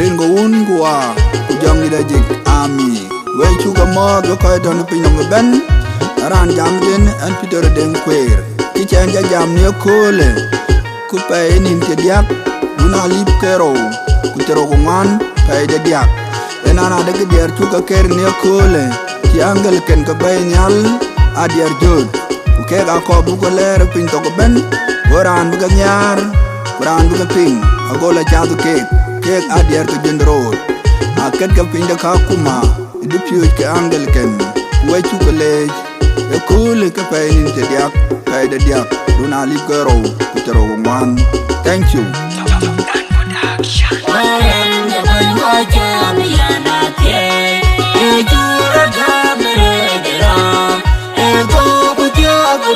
Ringo ungwa kujang ida jik ami we chuga mod we koy don pin no ben ran jam den an Peter den kwer ki chanja jam ne kole ku pay nin te diak duna lip kero ku tero ko man pay de diak enana de der chuga ker ne kole ki angal ken ka bay nyal adiar jod ku ke ga ko bu ko ler pin to ko ben waran bu ga nyar waran bu ga pin agola jadu kek adiar ke jendro aket ka pinda ka kuma du piu ke angel ken we chu ke le e kule ka pay ni te diak pay de diak duna li gero ku tero man. Thank you. Aku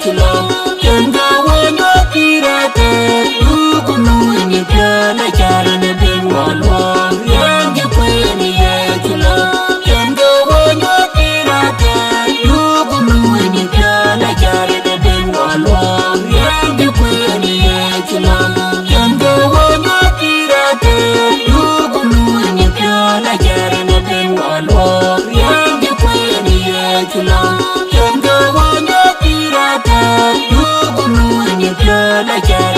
chula Yanga wana pirate Yukunu ni pya la chara na bin walwa Yangi kweni ye chula Yanga wana pirate Yukunu ni pya la chara na bin walwa Yangi kweni ye chula Yanga wana pirate Yukunu ni pya la chara na bin walwa Yangi kweni ye chula Yanga wana pirate Yukunu ni pya la chara